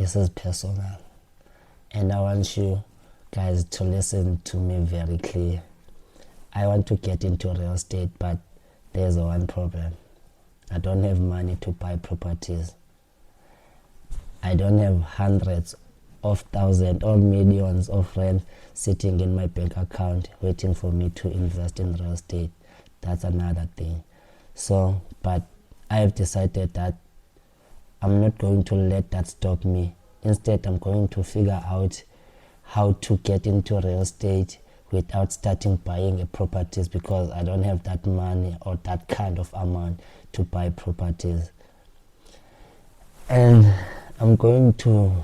this is personal, and I want you guys to listen to me very clear. I want to get into real estate, but there's one problem. I don't have money to buy properties. I don't have hundreds of thousands or millions of rand sitting in my bank account waiting for me to invest in real estate. That's another thing. So, but I have decided that I'm not going to let that stop me. Instead, I'm going to figure out how to get into real estate without starting buying a properties, because I don't have that money or that kind of amount to buy properties. And I'm going to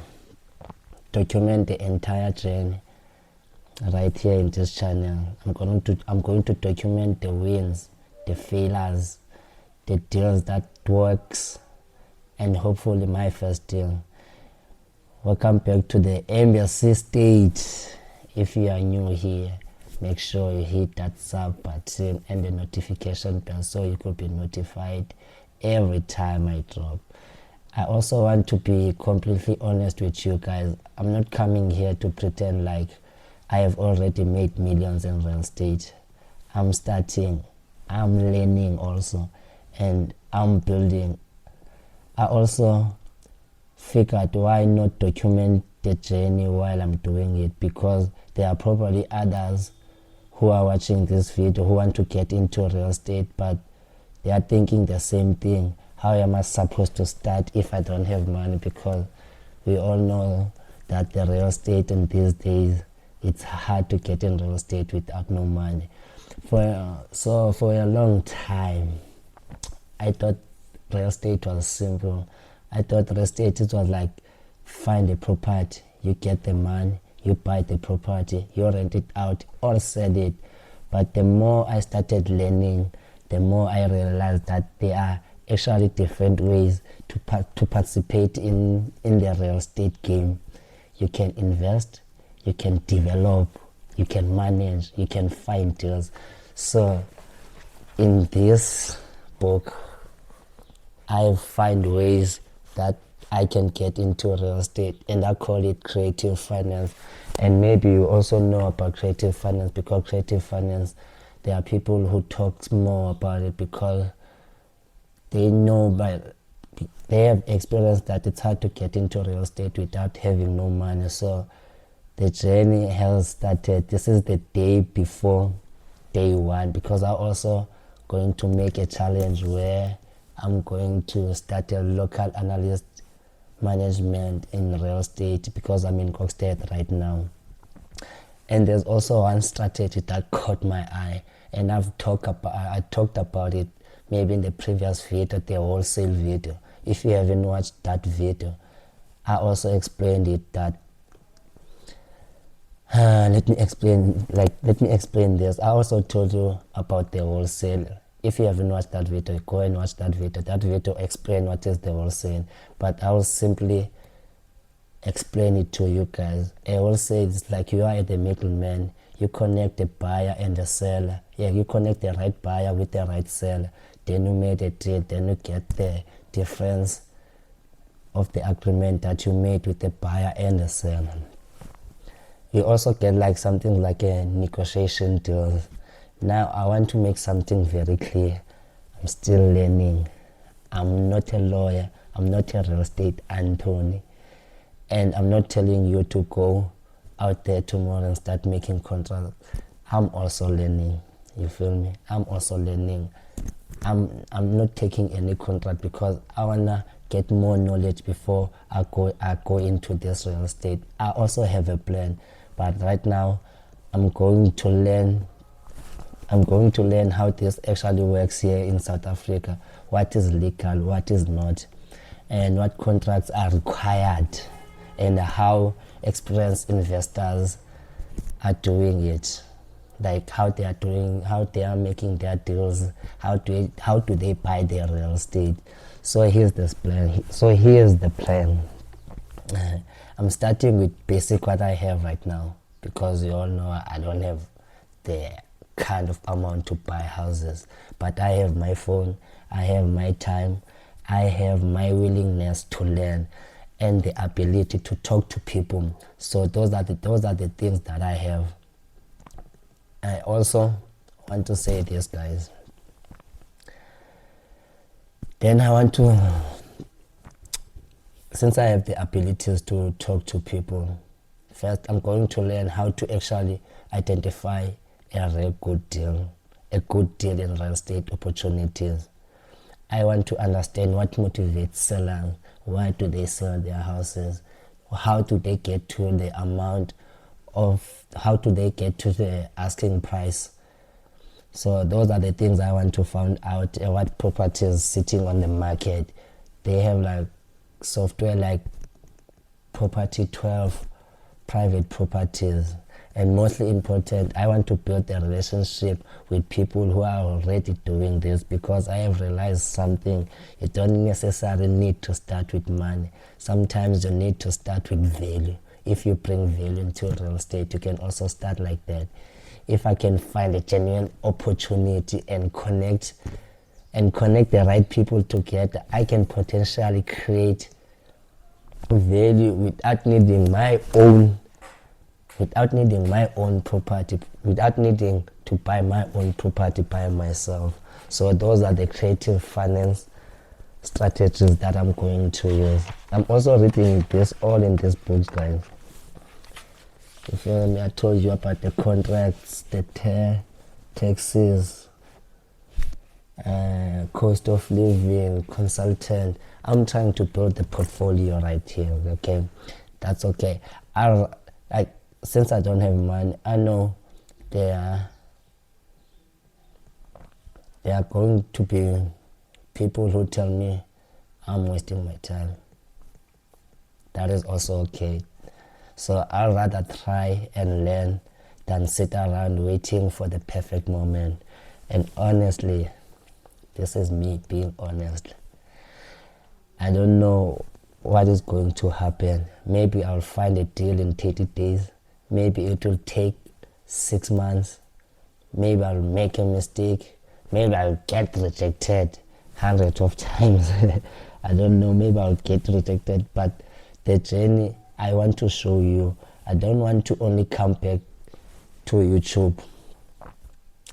document the entire journey right here in this channel. I'm going to document the wins, the failures, the deals that works, and hopefully my first deal. Welcome back to the embassy state. If you are new here, make sure you hit that sub button and the notification bell so you could be notified every time I drop. I also want to be completely honest with you guys. I'm not coming here to pretend like I have already made millions in real estate. I'm starting, I'm learning also, and I'm building. I also figured why not document the journey while I'm doing it, because there are probably others who are watching this video who want to get into real estate, but they are thinking the same thing. How am I supposed to start if I don't have money? Because we all know that the real estate in these days, it's hard to get in real estate without no money. So for a long time, I thought real estate was simple. I thought real estate it was like find a property, you get the money, you buy the property, you rent it out or sell it. But the more I started learning, the more I realized that there are actually different ways to participate in the real estate game. You can invest, you can develop, you can manage, you can find deals. So in this book, I find ways that I can get into real estate, and I call it creative finance. And maybe you also know about creative finance, because creative finance, there are people who talk more about it because they know, but they have experienced that it's hard to get into real estate without having no money. So the journey has started. This is the day before day one, because I'm also going to make a challenge where I'm going to start a local analyst management in real estate, because I'm in Kokstad right now. And there's also one strategy that caught my eye, and I talked about it maybe in the previous video, the wholesale video. If you haven't watched that video, I also explained it that let me explain this. I also told you about the wholesale. If you haven't watched that video, go and watch that video. That video explains what is the wholesale, but I will simply explain it to you guys. A wholesale is like you are the middleman. You connect the buyer and the seller. Yeah, you connect the right buyer with the right seller. Then you made a deal. Then you get the difference of the agreement that you made with the buyer and the seller. You also get like something like a negotiation deal. Now I want to make something very clear. I'm still learning. I'm not a lawyer. I'm not a real estate Anthony. And I'm not telling you to go out there tomorrow and start making contracts. I'm also learning. You feel me? I'm also learning. I'm not taking any contract because I wanna get more knowledge before I go into this real estate. I also have a plan, but right now I'm going to learn how this actually works here in South Africa. What is legal, what is not, and what contracts are required, and how experienced investors are doing it, like how they are making their deals, how do they buy their real estate. So here's this plan. I'm starting with basic what I have right now, because you all know I don't have the kind of amount to buy houses, but I have my phone, I have my time, I have my willingness to learn, and the ability to talk to people. So those are the things that I have. I also want to say this, guys. Then I want to, since I have the abilities to talk to people, first I'm going to learn how to actually identify a real good deal in real estate opportunities. I want to understand what motivates sellers. Why do they sell their houses? How do they get to the amount of, how do they get to the asking price? So those are the things I want to find out. What properties sitting on the market. They have like software like Property 12, private properties. And mostly important, I want to build a relationship with people who are already doing this, because I have realized something. You don't necessarily need to start with money. Sometimes you need to start with value. If you bring value into real estate, you can also start like that. If I can find a genuine opportunity and connect the right people together, I can potentially create value without needing my own property, without needing to buy my own property by myself. So those are the creative finance strategies that I'm going to use. I'm also reading this all in this book, guys. You feel me? I told you about the contracts, the taxes, cost of living, consultant. I'm trying to build the portfolio right here, okay? That's okay. Since I don't have money, I know there are going to be people who tell me I'm wasting my time. That is also okay. So I'd rather try and learn than sit around waiting for the perfect moment. And honestly, this is me being honest. I don't know what is going to happen. Maybe I'll find a deal in 30 days. Maybe it will take 6 months. Maybe I'll make a mistake. Maybe I'll get rejected hundreds of times. I don't know, maybe I'll get rejected, but the journey I want to show you. I don't want to only come back to YouTube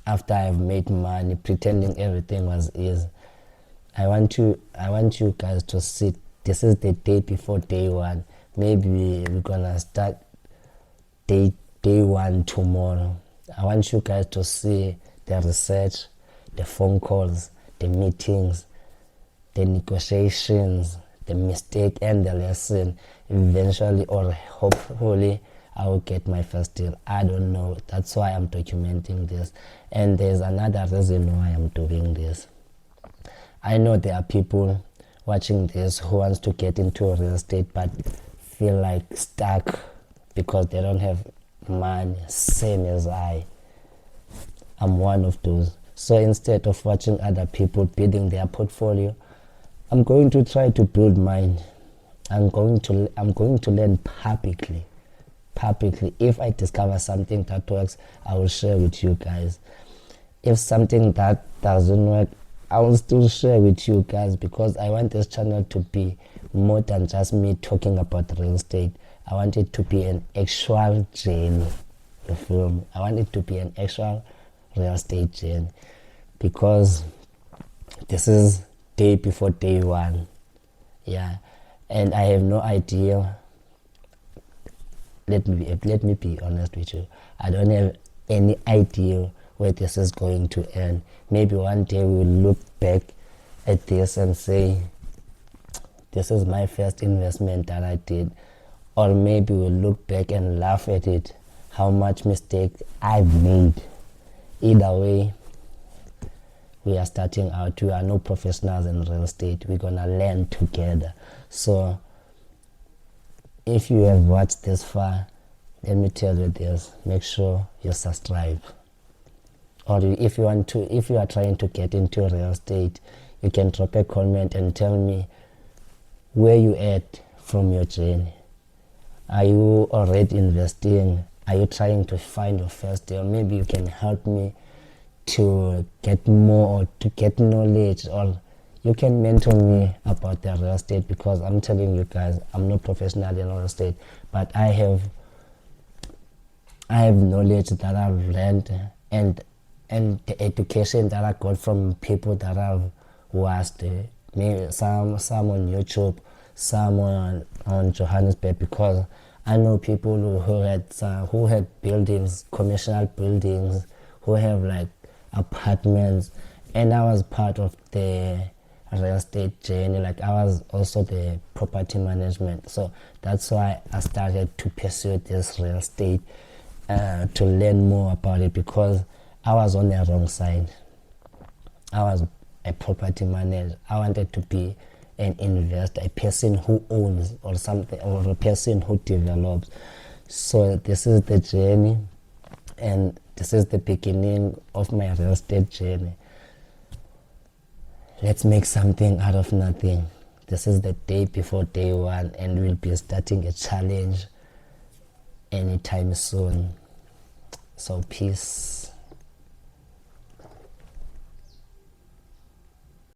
after I've made money pretending everything was easy. I want you guys to see, this is the day before day one. Maybe we're gonna start day one tomorrow. I want you guys to see the research, the phone calls, the meetings, the negotiations, the mistake and the lesson. Eventually or hopefully I will get my first deal. I don't know. That's why I'm documenting this. And there's another reason why I'm doing this. I know there are people watching this who wants to get into real estate but feel like stuck because they don't have money, same as I'm one of those. So instead of watching other people building their portfolio, I'm going to try to build mine. I'm going to learn publicly. If I discover something that works, I will share with you guys. If something that doesn't work, I will still share with you guys, because I want this channel to be more than just me talking about real estate. I want it to be an actual journey. You feel me? I want it to be an actual real estate journey, because this is day before day one. Yeah, and I have no idea. Let me be honest with you. I don't have any idea where this is going to end. Maybe one day we'll look back at this and say, this is my first investment that I did. Or maybe we'll look back and laugh at it, how much mistake I've made. Either way, we are starting out. We are no professionals in real estate. We're gonna learn together. So if you have watched this far, let me tell you this: make sure you subscribe. Or if you are trying to get into real estate, you can drop a comment and tell me where you at from your journey. Are you already investing? Are you trying to find your first deal? Maybe you can help me to get more, or to get knowledge, or you can mentor me about the real estate, because I'm telling you guys, I'm not professional in real estate, but I have knowledge that I've learned, and the education that I got from people that I've watched, maybe some on YouTube, some on Johannesburg, because I know people who had buildings, commercial buildings, who have like apartments, and I was part of the real estate journey. Like I was also the property management, so that's why I started to pursue this real estate, to learn more about it, because I was on the wrong side. I was a property manager. I wanted to be an investor, a person who owns or something, or a person who develops. So this is the journey, and this is the beginning of my real estate journey. Let's make something out of nothing. This is the day before day one, and we'll be starting a challenge anytime soon. So peace.